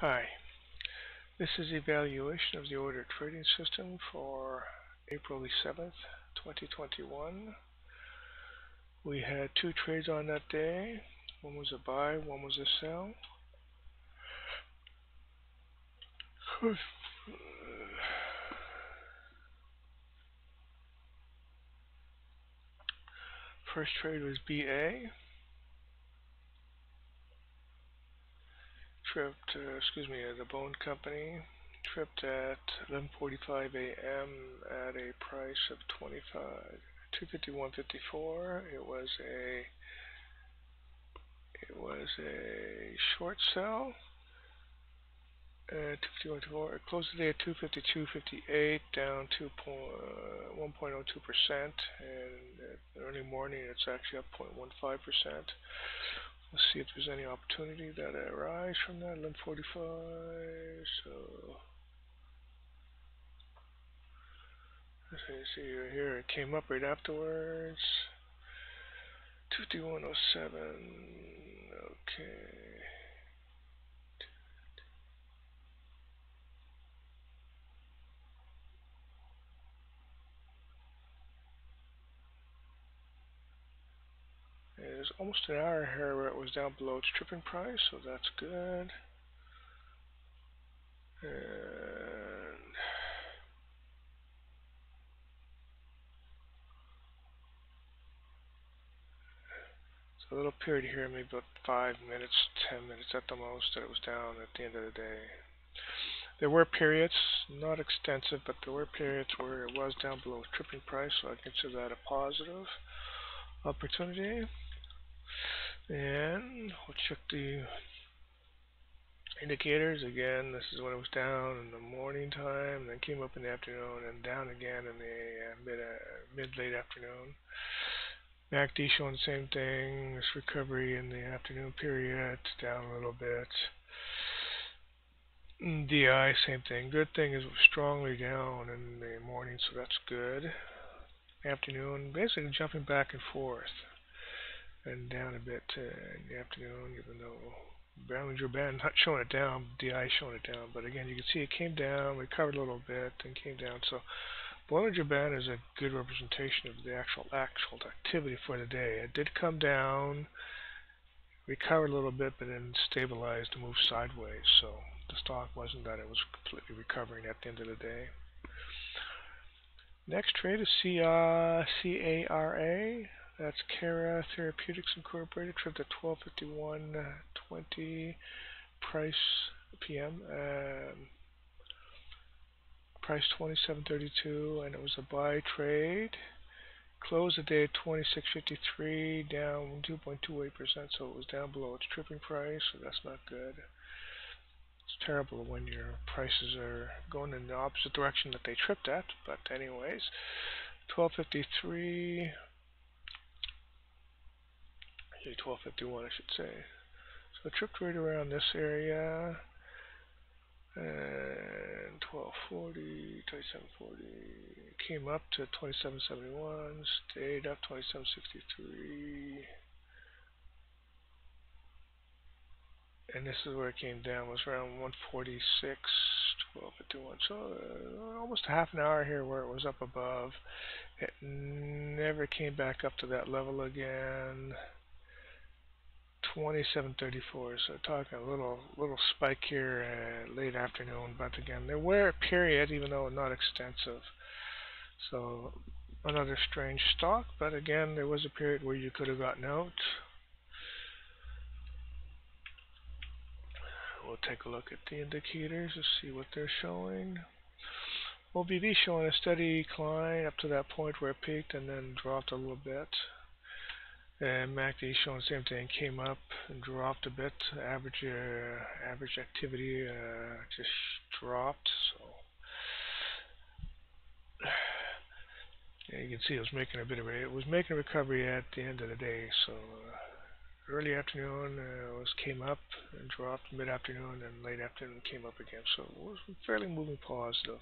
Hi, this is evaluation of the order trading system for April the 7th, 2021. We had two trades on that day. One was a buy, one was a sell. First trade was BA. The bone company tripped at 11:45 a.m. at a price of 251.54. It was a short sell. 251.54. It closed the day at 252.58, down 1.02%, and early morning it's actually up 0.15%. Let's see if there's any opportunity that arise from that 11:45. So let's see here. It came up right afterwards. 251.07. Okay. There's almost an hour here where it was down below its tripping price, so that's good. And so a little period here, maybe about 5 minutes, 10 minutes at the most, that it was down at the end of the day. There were periods, not extensive, but there were periods where it was down below its tripping price, so I consider that a positive opportunity. And we'll check the indicators again. This is when it was down in the morning time, then came up in the afternoon, and down again in the mid-late afternoon. MACD showing the same thing. This recovery in the afternoon period, down a little bit. DI, same thing. Good thing is it was strongly down in the morning, so that's good. Afternoon, basically jumping back and forth, and down a bit in the afternoon, even though Bollinger Band not showing it down, DI showing it down. But again, you can see it came down, recovered a little bit, and came down. So Bollinger Band is a good representation of the actual activity for the day. It did come down, recovered a little bit, but then stabilized and moved sideways. So the stock wasn't that it was completely recovering at the end of the day. Next trade is CARA. That's Cara Therapeutics Incorporated. Tripped at 12:51:20 price PM. Price 27.32, and it was a buy trade. Closed the day at 26.53, down 2.28%. So it was down below its tripping price. So that's not good. It's terrible when your prices are going in the opposite direction that they tripped at. But anyways, 12.53. 12.51, I should say. So it tripped right around this area. And 12.40, 27.40, came up to 27.71, stayed up 27.63, and this is where it came down, was around 146, 12.51, so almost a half an hour here where it was up above. It never came back up to that level again. 27.34, so talking a little spike here late afternoon, but again there were a period, even though not extensive. So another strange stock, but again there was a period where you could have gotten out. We'll take a look at the indicators to see what they're showing. OBV showing a steady climb up to that point where it peaked and then dropped a little bit. And MACD showing the same thing, came up and dropped a bit. Average activity just dropped. So yeah, you can see it was making a recovery at the end of the day. So early afternoon came up and dropped, mid-afternoon and late afternoon came up again. So it was fairly moving positive.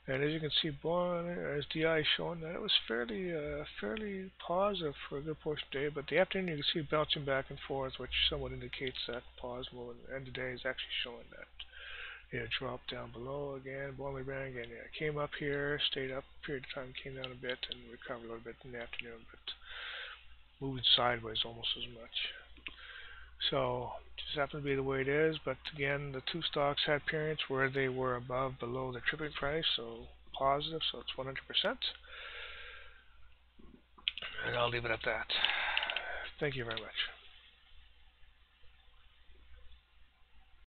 And as you can see, as DI is showing that it was fairly positive for a good portion of the day. But the afternoon you can see it bouncing back and forth, which somewhat indicates that pause move. And the day is actually showing that it dropped down below again, Bowling Bang, and it came up here, stayed up a period of time, came down a bit, and recovered a little bit in the afternoon, but moving sideways almost as much. So just happens to be the way it is. But again, the two stocks had periods where they were below the tripping price, so positive, so it's 100%. And I'll leave it at that. Thank you very much.